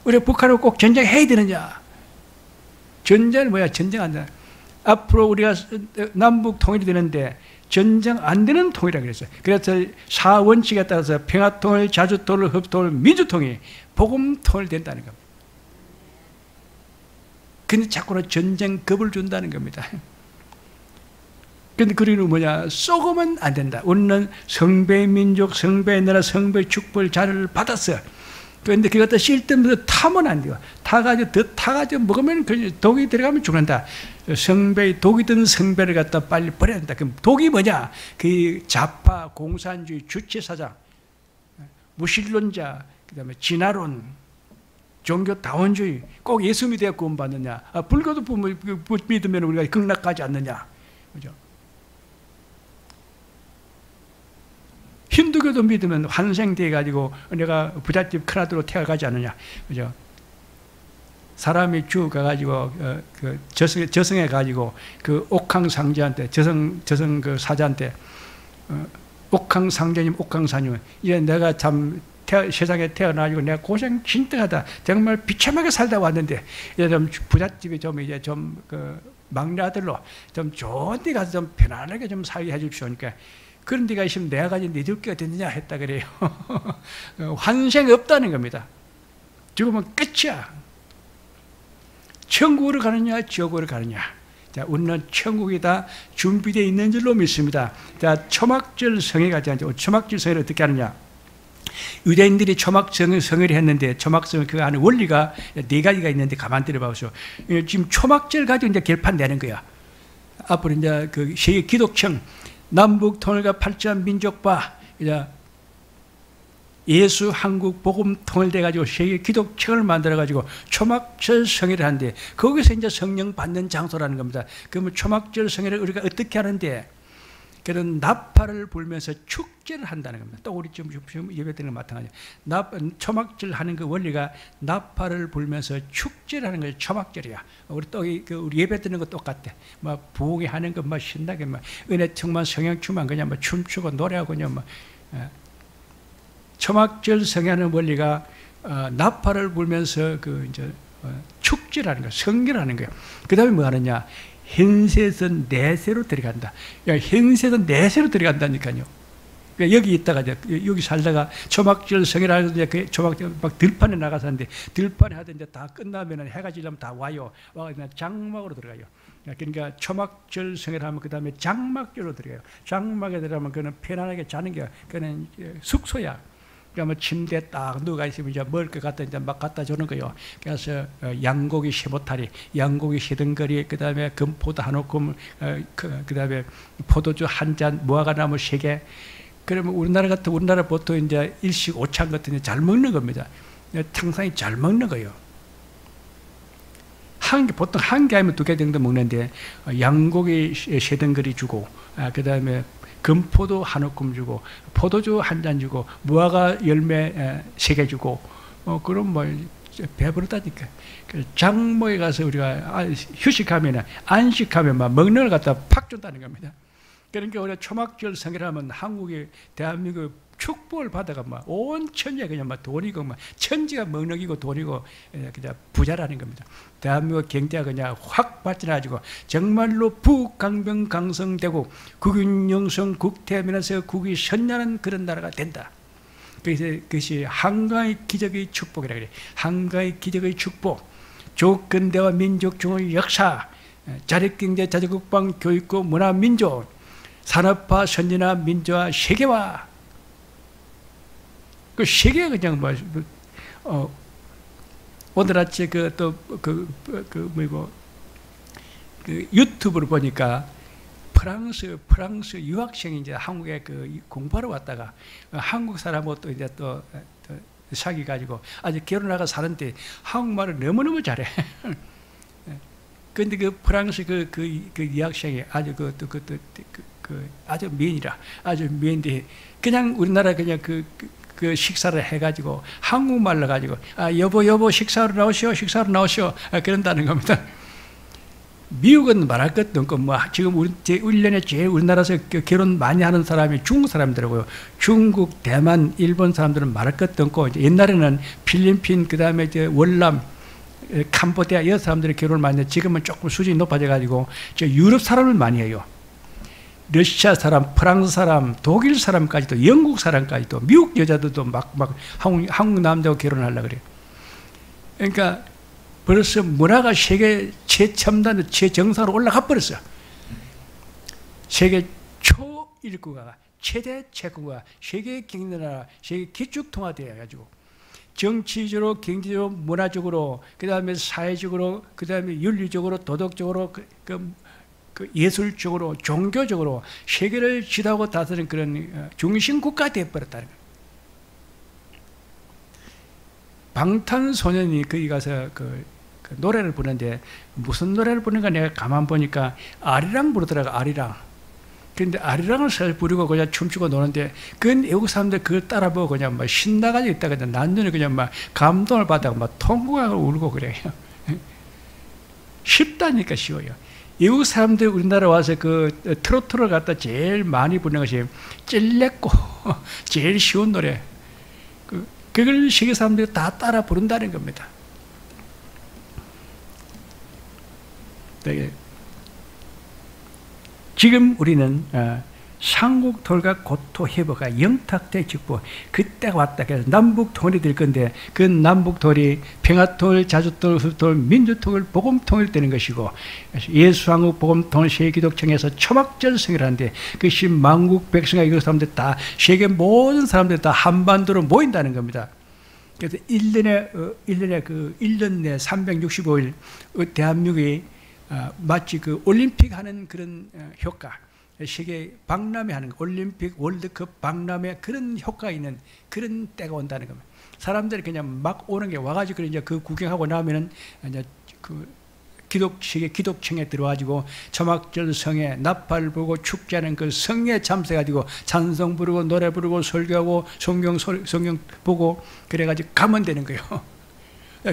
우리 북한하고 꼭 전쟁해야 되느냐? 전쟁은 뭐야? 전쟁 안 되나? 앞으로 우리가 남북 통일이 되는데 전쟁 안 되는 통일이라고 그랬어요. 그래서 4원칙에 따라서 평화통일, 자주통일, 흡통일, 민주통일, 복음통일 된다는 겁니다. 근데 자꾸는 전쟁 겁을 준다는 겁니다. 근데 그리고 뭐냐? 쏘고면 안 된다. 우리는 성배의 민족, 성배의 나라, 성배의 축복을 자료를 받았어요. 그런데 그거 갖다 쉴 때마다 타면 안 돼요. 더 타가지고 먹으면 독이 들어가면 죽는다. 성배의 독이 든 성배를 갖다 빨리 버려야 된다. 그럼 독이 뭐냐? 그 좌파, 공산주의, 주체사상, 무신론자, 그 다음에 진화론, 종교다원주의, 꼭 예수 믿어야 구원받느냐? 불교도 믿으면 우리가 극락하지 않느냐? 그죠? 힌두교도 믿으면 환생돼 가지고 내가 부잣집 큰아들로 태어가지 않느냐? 그죠? 사람이 죽어가지고 그 저승해 가지고 그 옥황상제한테 저승 그 사자한테 옥황상제님, 옥황사님, 이제 내가 참 세상에 태어나가지고 내가 고생 진짜 하다 정말 비참하게 살다 왔는데 이제 좀 부잣집이 좀 이제 좀 그 막내 아들로 좀 좋은 데 가서 좀 편안하게 좀 살게 해주십시오. 그러니까 그런 데가 있으면 내가 가진 네 줄 게 어딨느냐 했다 그래요. 환생 없다는 겁니다. 죽으면 끝이야. 천국으로 가느냐 지옥으로 가느냐. 자, 우리는 천국이 다 준비되어 있는 줄로 믿습니다. 자, 초막절 성회가 되는데 초막절 성회를 어떻게 하느냐. 유대인들이 초막절 성회를 했는데 초막절 그 안에 원리가 네 가지가 있는데 가만 들어봐보세요. 지금 초막절 가지고 이제 결판 내는 거야. 앞으로 이제 그 세계 기독청 남북 통일과 발전 민족화 이제 예수 한국 복음 통일돼 가지고 세계 기독청을 만들어 가지고 초막절 성회를 하는데 거기서 이제 성령 받는 장소라는 겁니다. 그러면 초막절 성회를 우리가 어떻게 하는데 그런 나팔을 불면서 축제를 한다는 겁니다. 또 우리 지금 예배 드리는 거 마찬가지예요. 초막절 하는 그 원리가 나팔을 불면서 축제를 하는 것이 초막절이야. 우리 또 우리 예배 드리는 거 똑같아. 막 부흥회 하는 거 막 신나게 막 은혜 충만 성령 충만 그냥 막 춤추고 노래하고 그냥 막 초막절 성회하는 원리가 나팔을 불면서 그 이제 축제라는 거, 성결하는 거예요. 그 다음에 뭐 하느냐? 현세에서 내세로 들어간다. 현세에서 내세로 들어간다니까요. 여기 있다가 여기 살다가 초막절 성회라는 그 초막절 막 들판에 나가서 하는데 들판에 하던 이제 다 끝나면은 해가 지려면 다 와요. 와 그냥 장막으로 들어가요. 그러니까 초막절 성회를 하면 그 다음에 장막절로 들어가요. 장막에 들어가면 그는 편안하게 자는 게 그는 숙소야. 그러면 침대에 딱 누가 있으면 이제 먹을 것 갖다 이제 막 갖다 주는 거예요. 그래서 양고기 15타리, 양고기 3덩거리, 그 다음에 금포도 한 오금, 그 다음에 포도주 한 잔, 무화과나무 3개. 그러면 우리나라 보통 이제 일식 오찬 같은 데 잘 먹는 겁니다. 상당히 잘 먹는 거예요. 보통 한 개 아니면 2개 정도 먹는데 양고기 3덩거리 주고, 그 다음에 금포도 한 오금 주고, 포도주 한 잔 주고, 무화과 열매 3개 주고, 그럼 뭐 배부르다니까. 장모에 가서 우리가 휴식하면, 안식하면 막 먹는 걸 갖다 팍 준다는 겁니다. 그러니까 우리가 초막절 성회를 하면 한국의 대한민국 축복을 받아가 막 온 천지가 그냥 막 돈이고 막 천지가 먹는이고 돈이고 그냥 부자라는 겁니다. 대한민국 경제가 그냥 확 발전해가지고 정말로 북강병 강성되고 국윤 영성 국태면에서 국위 선열하는 그런 나라가 된다. 그래서 그것이 한가의 기적의 축복이라 그래. 한가의 기적의 축복, 조건대와 민족중의 역사, 자력경제, 자주국방, 교육고, 문화, 민족, 산업화, 선진화, 민주화, 세계화. 그 세계가 그냥 오늘 아침에 유튜브를 보니까 프랑스 유학생이 이제 한국에 공부하러 왔다가 한국 사람하고 또 이제 또 사귀 가지고 아직 결혼하고 사는데 한국말을 너무너무 잘해. 근데 그 프랑스 그 유학생이 아주 아주 미인이라 아주 미인데 그냥 우리나라 그냥 그 식사를 해가지고 한국말로 가지고 여보 식사로 나오시오 그런다는 겁니다. 미국은 말할 것도 없고 뭐 지금 1년에 제일 우리나라에서 결혼 많이 하는 사람이 중국 사람들이고요. 중국, 대만, 일본 사람들은 말할 것도 없고 옛날에는 필리핀 그다음에 이제 월남, 캄보디아 이런 사람들이 결혼을 많이 해요. 지금은 조금 수준이 높아져 가지고 유럽 사람을 많이 해요. 러시아 사람, 프랑스 사람, 독일 사람까지도, 영국 사람까지도, 미국 여자들도 막 한국 남자하고 결혼하려고 그래요. 그러니까 벌써 문화가 세계 최첨단, 최정상으로 올라가 버렸어요. 세계 초일구가, 최대 채권가, 세계 경제나라, 세계 기축통화되어 가지고 정치적으로, 경제적으로, 문화적으로, 그 다음에 사회적으로, 그 다음에 윤리적으로, 도덕적으로, 예술적으로, 종교적으로 세계를 지도하고 다스리는 그런 중심국가 되어버렸다는 거예요. 방탄소년이 거기 가서 그 노래를 부르는데 무슨 노래를 부르는가 내가 가만 보니까 아리랑 부르더라고. 아리랑. 그런데 아리랑을 잘 부르고 그냥 춤추고 노는데 그 외국 사람들 그걸 따라보고 그냥 막 신나가지고 있다가 난전에 그냥 막 감동을 받다가 막 통곡하고 울고 그래요. 쉽다니까 쉬워요. 외국 사람들 우리나라 와서 그 트로트를 갖다 제일 많이 부르는 것이 찔레고 제일 쉬운 노래. 그걸 세계 사람들이 다 따라 부른다는 겁니다. 지금 우리는 삼국 돌과 고토 회복과 영탁대 직보 그때가 왔다. 그래서 남북통일이 될 건데 그 남북통일이 평화통일, 자주통일, 흡통일, 민주통일, 복음통일 되는 것이고 예수한국 복음통일 세계기독청에서 초막절 성회를 하는데 그것이 만국 백성과 이거 사람들 다 세계 모든 사람들 다 한반도로 모인다는 겁니다. 그래서 1년 내 365일 대한민국이 마치 그 올림픽 하는 그런 효과, 세계 박람회 하는 올림픽 월드컵 박람회 그런 효과 있는 그런 때가 온다는 겁니다. 사람들이 그냥 막 오는 게 와가지고 이제 그 구경하고 나면은 이제 세계 기독청에 들어가지고 초막절 성에 나팔 불고 축제하는 그 성에 참석해가지고 찬송 부르고 노래 부르고 설교하고 성경 보고 그래가지고 가면 되는 거예요.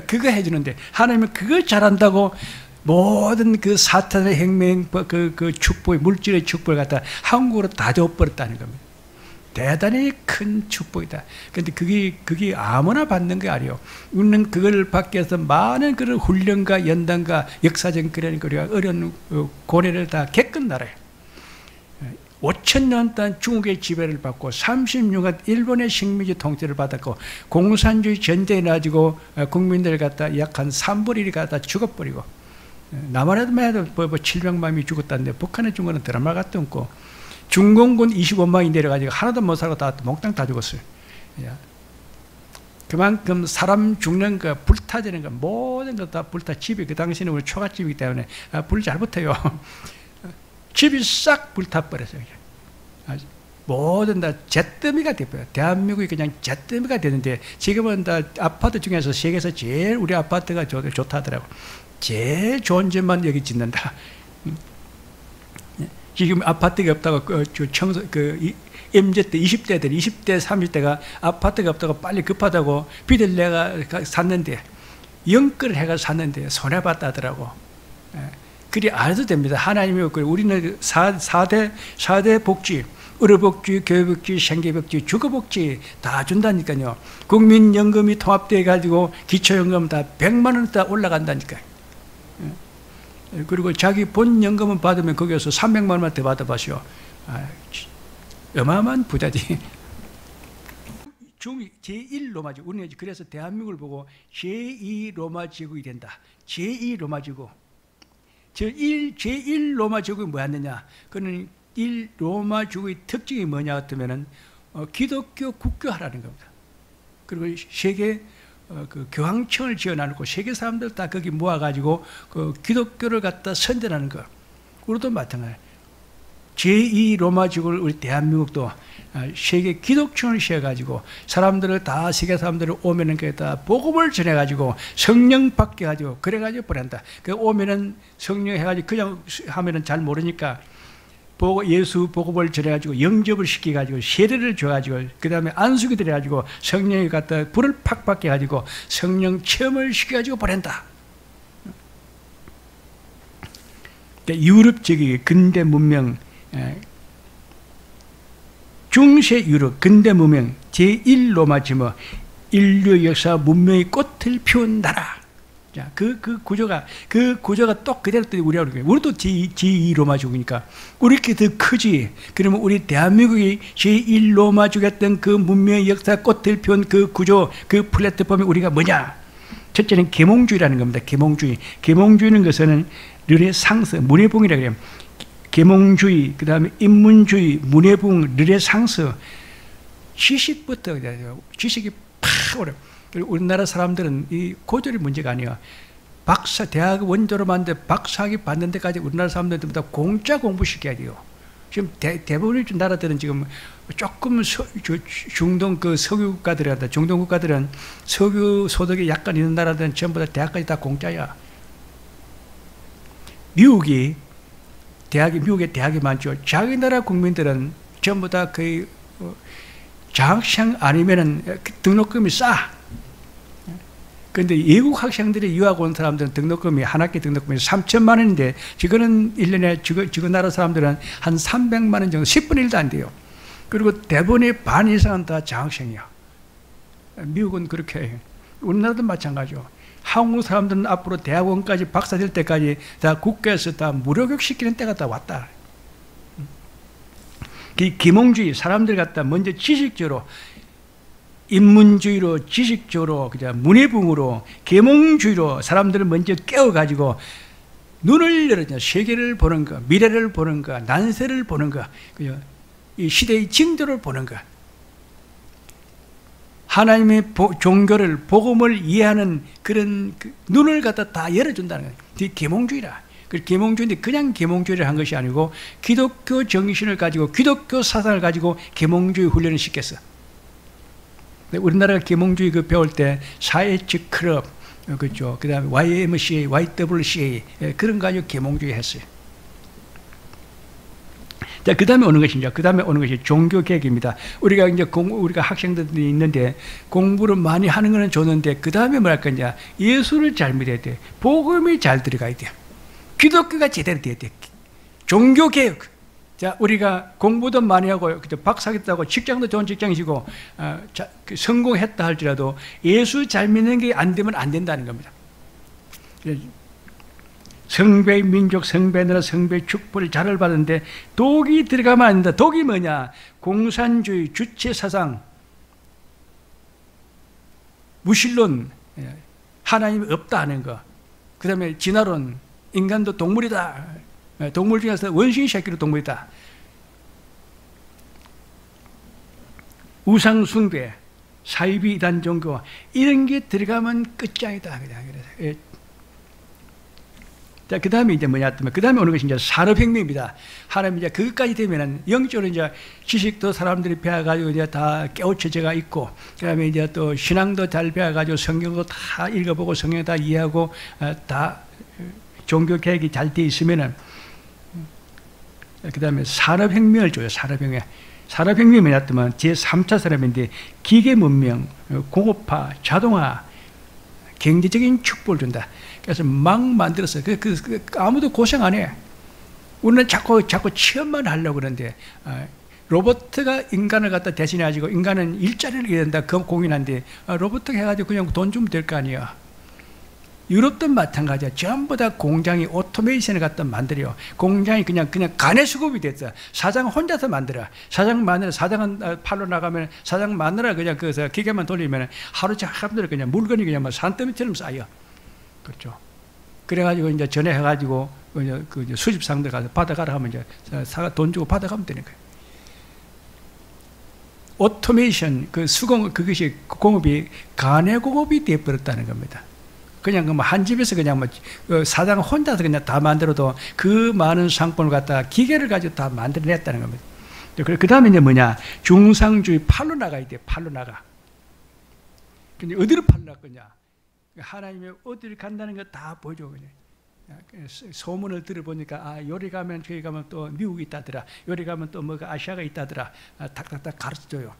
그거 해주는데 하나님은 그거 잘한다고 모든 그 사탄의 행명, 그 축복, 물질의 축복을 갖다 한국으로 다 줘버렸다는 겁니다. 대단히 큰 축복이다. 그런데 그게 아무나 받는 게 아니에요. 우리는 그걸 받기 위해서 많은 그런 훈련과 연단과 역사적 그런 어려운 고뇌를 다 겪은 나라예요. 5,000년 동안 중국의 지배를 받고 36년 일본의 식민지 통치를 받았고 공산주의 전쟁에 나가지고 국민들 갖다 약 한 3분의 1이 갖다 죽어버리고 남한에도 해도 700만이 죽었다는데 북한에 죽은 거는 드라마 같도 없고 중공군 25만이 내려가지고 하나도 못 살고 다 몽땅 다 죽었어요. 그만큼 사람 죽는 거, 불타지는 거, 모든 것 다 불타. 집이 그 당시에는 우리 초가집이기 때문에 불 잘 붙어요. 집이 싹 불타버렸어요. 모든 다 잿더미가 돼버려요. 대한민국이 그냥 잿더미가 되는데 지금은 다 아파트 중에서 세계에서 제일 우리 아파트가 좋다더라고. 제일 좋은 집만 여기 짓는다. 지금 아파트가 없다고 MZ 때 20대들 20대 30대가 아파트가 없다고 빨리 급하다고 빚을 내가 샀는데 영끌을 해가 샀는데 손해봤다더라고. 그리 안 해도 됩니다. 하나님이 우리는 4대 복지, 의료복지, 교육복지, 생계복지, 주거복지 다 준다니까요. 국민연금이 통합돼 가지고 기초연금 다 100만 원 다 올라간다니까요. 그리고 자기 본 연금은 받으면 거기에서 300만 원만 더 받아봐시오. 어마어마한 부자지. 제1로마제국. 우리는 그래서 대한민국을 보고 제2로마제국이 된다. 제2로마제국. 제1로마제국이 뭐였느냐? 그는 1로마제국의 특징이 뭐냐 같으면은 기독교 국교하라는 겁니다. 그리고 세계 그 교황청을 지어놔놓고 세계 사람들 다 거기 모아가지고 그 기독교를 갖다 선전하는 거. 우리도 마찬가지예요. 제2로마제국을 우리 대한민국도 세계 기독청을 세워가지고 사람들을 다 세계 사람들을 오면은 거기다 복음을 전해가지고 성령 받게 가지고 그래가지고 보낸다. 그 오면은 성령 해가지고 그냥 하면은 잘 모르니까 예수 복음을 전해가지고 영접을 시켜가지고 세례를 줘가지고 그 다음에 안수기 들여가지고 성령이 갖다 불을 팍 받게 가지고 성령 체험을 시켜가지고 보낸다. 그러니까 유럽적인 근대 문명, 중세 유럽 근대 문명 제1로마지뭐 인류 역사 문명의 꽃을 피운 나라. 자, 그 구조가 또 그대로 우리하고 우리도 제2로마족이니까 우리 이렇게 더 크지. 그러면 우리 대한민국이 제1로마족이었던 그 문명의 역사 꽃을 피운 그 구조, 그 플랫폼이 우리가 뭐냐? 첫째는 계몽주의라는 겁니다. 계몽주의. 계몽주의는 것은 르네상스, 문해붕이라고 그래요. 계몽주의, 그 다음에 인문주의, 문해붕, 르네상스. 지식부터 지식이 팍 오래. 우리나라 사람들은 이 고졸이 문제가 아니야. 대학 원조로 만든 박사학위 받는 데까지 우리나라 사람들보다 공짜 공부시켜야 돼요. 지금 대부분의 나라들은 지금 조금 중동 그 석유국가들이란다. 중동 국가들은 석유 소득이 약간 있는 나라들은 전부 다 대학까지 다 공짜야. 미국의 대학이 많죠. 자기 나라 국민들은 전부 다 거의 장학생 아니면은 등록금이 싸. 그런데 외국 학생들이 유학 온 사람들은 등록금이 한 학기 등록금이 3천만 원인데 지금은 1년에 지금 나라 사람들은 한 300만 원 정도 10분의 1도 안 돼요. 그리고 대부분의 반 이상은 다 장학생이야. 미국은 그렇게 해요. 우리나라도 마찬가지죠. 한국 사람들은 앞으로 대학원까지 박사 될 때까지 다 국가에서 다 무료교육 시키는 때가 다 왔다. 계몽주의 사람들 갖다 먼저 지식적으로 인문주의로 지식적으로 문해붕으로 계몽주의로 사람들을 먼저 깨워가지고 눈을 열어줘. 세계를 보는 거, 미래를 보는 거, 난세를 보는 거, 이 시대의 징조를 보는 거. 하나님의 종교를 복음을 이해하는 그런 눈을 갖다 다 열어준다는 거예요. 그게 계몽주의라. 계몽주의인데 그냥 계몽주의를 한 것이 아니고 기독교 정신을 가지고 기독교 사상을 가지고 계몽주의 훈련을 시켰어. 우리나라가 계몽주의 배울 때 사회적 클럽, 그렇죠. 그 다음에 YMCA, YWCA, 그런 거 가지고 계몽주의 했어요. 자, 그 다음에 오는 것이, 그 다음에 오는 것이 종교개혁입니다. 우리가 이제 우리가 학생들이 있는데 공부를 많이 하는 거는 좋는데, 그 다음에 뭐 할 거냐. 예수를 잘 믿어야 돼. 복음이 잘 들어가야 돼. 기독교가 제대로 돼야 돼. 종교개혁. 자, 우리가 공부도 많이 하고, 박사학위도 하고, 직장도 좋은 직장이시고, 성공했다 할지라도 예수 잘 믿는 게 안 되면 안 된다는 겁니다. 성배의 민족, 성배의 나라, 성배의 축복을 잘을 받는데 독이 들어가면 안 된다. 독이 뭐냐? 공산주의, 주체사상, 무신론, 하나님이 없다 하는 거. 그 다음에 진화론, 인간도 동물이다. 동물 중에서 원숭이 새끼로 동물이다. 우상숭배, 사이비 이단 종교, 이런 게 들어가면 끝장이다. 그래서. 자, 그 다음에 이제 뭐냐, 그 다음에 오는 것이 이제 산업혁명입니다. 하나님 이제 그것까지 되면은 영적으로 이제 지식도 사람들이 배워가지고 이제 다 깨우쳐져가 있고, 그 다음에 이제 또 신앙도 잘 배워가지고 성경도 다 읽어보고 성경 다 이해하고, 다 종교 계획이 잘 돼 있으면은, 그 다음에 산업혁명을 줘요, 산업혁명. 산업혁명이 뭐냐면 제3차 산업인데 기계 문명, 공업화, 자동화, 경제적인 축복을 준다. 그래서 막 만들었어요. 아무도 고생 안 해. 우리는 자꾸 체험만 하려고 그러는데, 로봇가 인간을 갖다 대신해가지고 인간은 일자리를 해야 된다. 그 공인한데, 로봇가 해가지고 그냥 돈 주면 될 거 아니야. 유럽도 마찬가지야. 전부 다 공장이 오토메이션을 갖다 만들어요. 공장이 그냥 간의 수급이 됐어. 사장 혼자서 만들어. 사장은 팔로 나가면 사장 마누라 그냥 그래서 기계만 돌리면 하루 종일 사람들 그냥 물건이 그냥 뭐 산더미처럼 쌓여. 그렇죠. 그래가지고 이제 전화해가지고 그 수집상들 가서 받아가라 하면 이제 사가 돈 주고 받아가면 되는 거예요. 오토메이션, 그것이 공업이 간의 공업이 되어버렸다는 겁니다. 그냥 한 집에서 그냥 사장 혼자서 그냥 다 만들어도 그 많은 상품을 갖다가 기계를 가지고 다 만들어냈다는 겁니다. 그 다음에 이제 뭐냐, 중상주의 팔로 나가야 돼, 팔로 나가. 근데 어디로 팔로 나갈 거냐? 하나님이 어디를 간다는 거 다 보여줘. 그냥. 소문을 들어보니까, 요리 가면, 저기 가면 또 미국이 있다더라. 요리 가면 또 뭐가 아시아가 있다더라. 탁탁탁 가르쳐줘요.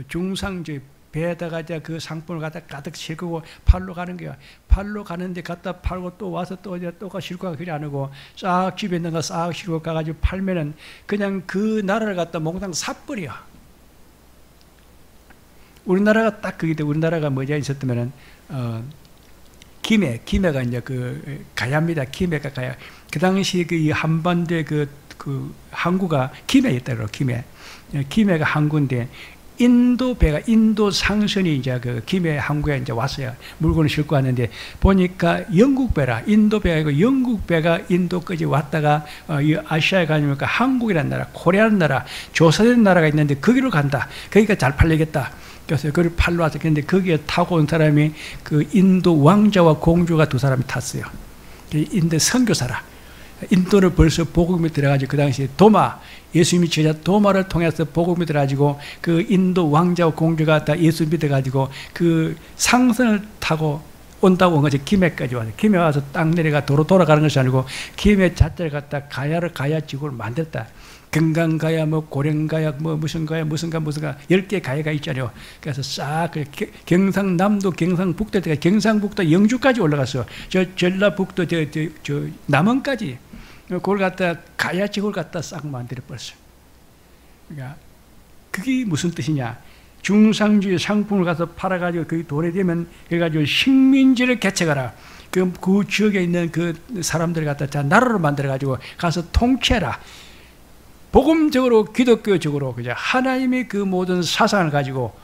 중상주의, 배에다가 그 상품을 갖다 가득 싣고 팔로 가는 거야. 팔로 가는데 갖다 팔고 또 와서 또 싣고 가기 안 하고 싹 집에 있는 거 싹 싣고 가가지고 팔면은 그냥 그 나라를 갖다 몽땅 사버려. 우리나라가 딱 그게 돼. 우리나라가 뭐냐 있었다면은, 김해가 이제 가야입니다. 김해가 가야. 그 당시 이 한반도에 항구가 김해였다고, 김해가 항구인데, 인도 상선이 이제 김해 항구에 이제 왔어요. 물건을 싣고 왔는데, 보니까 영국 배라, 인도 배가 아니고 영국 배가 인도까지 왔다가, 이 아시아에 가니까 한국이라는 나라, 코리아라는 나라, 조사된 나라가 있는데, 거기로 간다. 거기가 잘 팔리겠다. 그래서 그걸 팔러 와서 근데 거기에 타고 온 사람이 인도 왕자와 공주가 두 사람이 탔어요. 인도 선교사라. 인도를 벌써 복음이 들어가지고 그 당시에 예수님이 제자 도마를 통해서 복음이 들어가지고 그 인도 왕자와 공주가 다 예수 믿어가지고 그 상선을 타고 온다고 온 거지. 김해까지 와서. 김해 와서 땅 내려가 도로 돌아가는 것이 아니고 김해 자체를 갖다 가야 지구를 만들었다. 금강가야, 고령가야, 무슨 가야, 10개 가야가 있잖아요. 그래서 싹, 경상남도, 경상북도, 경상북도 영주까지 올라갔어. 전라북도, 남원까지. 그걸 갖다, 가야 지구를 갖다 싹 만들어버렸어요. 그러니까, 그게 무슨 뜻이냐. 중상주의 상품을 가서 팔아가지고 그 돈이 되면, 그래가지고 식민지를 개척하라. 그 지역에 있는 그 사람들을 갖다 나라로 만들어가지고 가서 통치해라. 복음적으로 기독교적으로 그냥 하나님의 그 모든 사상을 가지고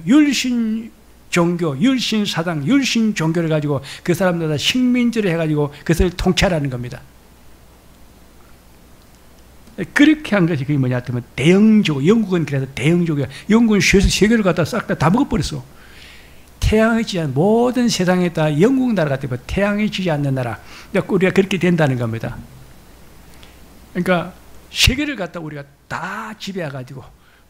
율신 종교, 율신 사상, 율신 종교를 가지고 그 사람들 다 식민지를 해가지고 그것을 통치하라는 겁니다. 그렇게 한 것이 그게 뭐냐 하면 대영족, 영국은 그래서 대영족이야. 영국은 세계를 갖다 싹 다 먹어버렸어. 태양이 지지 않는 모든 세상에 다 영국 나라 같아. 태양이 지지 않는 나라. 우리가 그렇게 된다는 겁니다. 그러니까 세계를 갖다 우리가 다 지배해가지고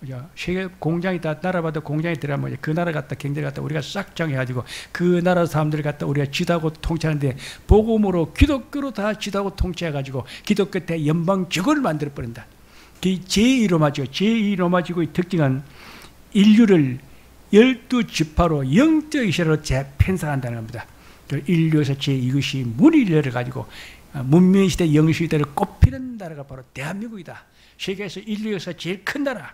그죠? 세계 공장이 다 나라마다 공장이 들어가면 그 나라 갖다 경제를 갖다 우리가 싹 정해가지고 그 나라 사람들을 갖다 우리가 지도하고 통치하는데 복음으로 기독교로 다 지도하고 통치해가지고 기독교 대 연방 제국을 만들어 버린다. 제2로마죠. 제2로마제국의 특징은 인류를 12지파로 영적 이시로 재편성한다는 겁니다. 인류에서 제2것이 문을 열어가지고 문명시대 영시대를 꼽히는 나라가 바로 대한민국이다. 세계에서 인류에서 제일 큰 나라.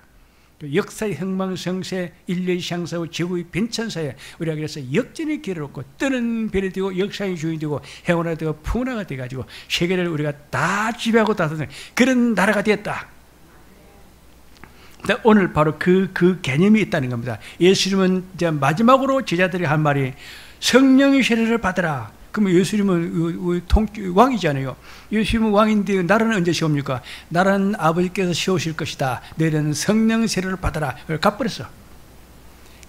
역사의 흥망성쇠, 인류의 향사후 제국의 빈천사에 우리가 그래서 역전의 기회를 얻고 뜨는 별이 되고 역사의 주인이 되고 행운이 되고 풍운화가 돼가지고 세계를 우리가 다 지배하고 다스리는 그런 나라가 되었다. 오늘 바로 그 개념이 있다는 겁니다. 예수님은 이제 마지막으로 제자들이 한 말이 성령의 세례를 받으라. 그러면 예수님은 왕이잖아요. 예수님은 왕인데 나라는 언제 세웁니까? 나라는 아버지께서 세우실 것이다. 너희는 성령 세례를 받아라. 갚버렸어.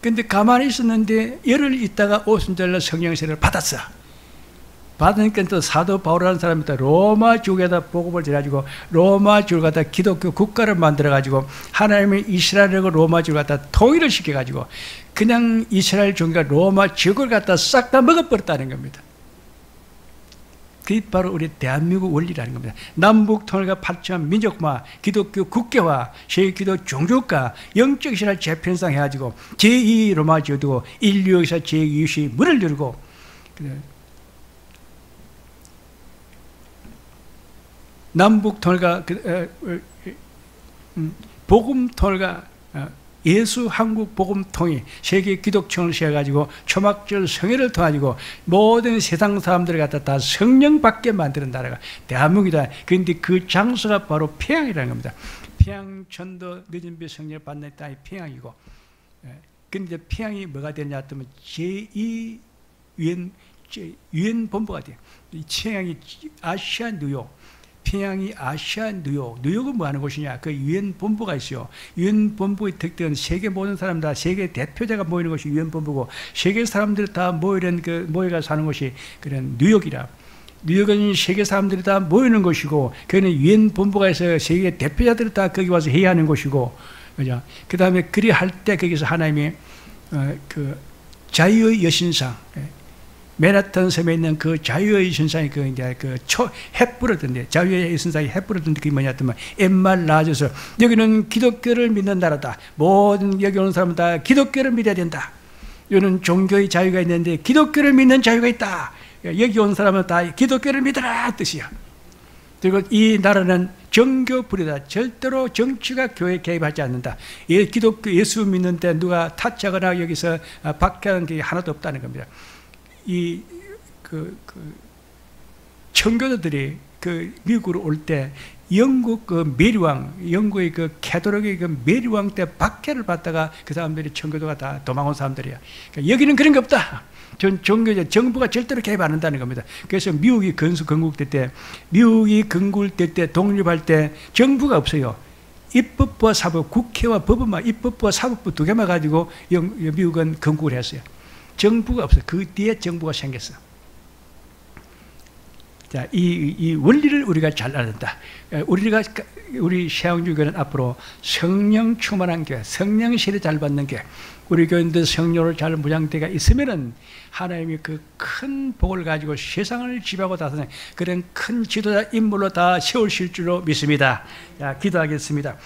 근데 가만히 있었는데 열흘 있다가 오순절날 성령 세례를 받았어. 받으니까 또 사도 바울이라는 사람이 또 로마 지역에다 복음을 전해가지고 로마 지역을 갖다 기독교 국가를 만들어가지고 하나님의 이스라엘과 로마 지역을 갖다 통일을 시켜가지고 그냥 이스라엘 종교가 로마 지역을 갖다 싹 다 먹어버렸다는 겁니다. 그게 바로 우리 대한민국 원리라는 겁니다. 남북 통일과 발전한 민족화, 기독교 국교화, 세계기도 종교화, 영적 신화를 재편성해가지고 제2로마 지역도 인류에서 제2시 문을 열고 남북 통일과 복음 통일과 예수 한국 복음 통일 세계 기독청을 세워가지고 초막절 성회를 통해가지고 모든 세상 사람들을 갖다 다 성령 받게 만드는 나라가 대한민국이다. 그런데 그 장소가 바로 평양이라는 겁니다. 평양 전도 늦은비 성령을 받는 땅이 평양이고, 그런데 평양이 뭐가 되냐 하면 제2 유엔 본부가 돼요. 평양이 아시아 뉴욕. 평양이 아시아 뉴욕은 뭐 하는 곳이냐? 그 유엔 본부가 있어요. 유엔 본부의 특징은 세계 모든 사람 다 세계 대표자가 모이는 곳이 유엔 본부고 세계 사람들 다 모여가 사는 곳이 그런 뉴욕이라. 뉴욕은 세계 사람들이 다 모이는 곳이고 그는 유엔 본부가 있어요. 세계 대표자들이 다 거기 와서 회의하는 곳이고, 그죠? 그 다음에 그리 할 때 거기서 하나님이 그 자유의 여신상. 맨하탄 섬에 있는 그 자유의 여신상이 햇불었던데 자유의 여신상이 햇불었던데 그게 뭐냐 하면 엠말 나아져서 여기는 기독교를 믿는 나라다. 모든 여기 오는 사람은 다 기독교를 믿어야 된다. 여기는 종교의 자유가 있는데 기독교를 믿는 자유가 있다. 여기 온 사람은 다 기독교를 믿어라 뜻이야. 그리고 이 나라는 정교불이다. 절대로 정치가 교회에 개입하지 않는다. 기독교 예수 믿는데 누가 타짜거나 여기서 박해하는 게 하나도 없다는 겁니다. 청교도들이 미국으로 올 때 영국 메리왕, 영국의 캐톨릭의 메리왕 때 박해를 받다가 그 사람들이 청교도가 다 도망온 사람들이야. 그러니까 여기는 그런 게 없다. 정부가 절대로 개입 안 한다는 겁니다. 그래서 미국이 건국될 때, 건국될 때, 독립할 때 정부가 없어요. 입법부와 사법, 국회와 법원만, 입법부와 사법부 두 개만 가지고 미국은 건국을 했어요. 정부가 없어요. 그 뒤에 정부가 생겼어. 자, 이 원리를 우리가 잘 알아야 된다. 우리 세왕주교는 앞으로 성령 충만한 교회, 성령 세례 잘 받는 교회, 우리 교인들 성령으로 잘 무장되가 있으면은 하나님이 그 큰 복을 가지고 세상을 지배하고 다스리는 그런 큰 지도자 인물로 다 세우실 줄로 믿습니다. 자, 기도하겠습니다.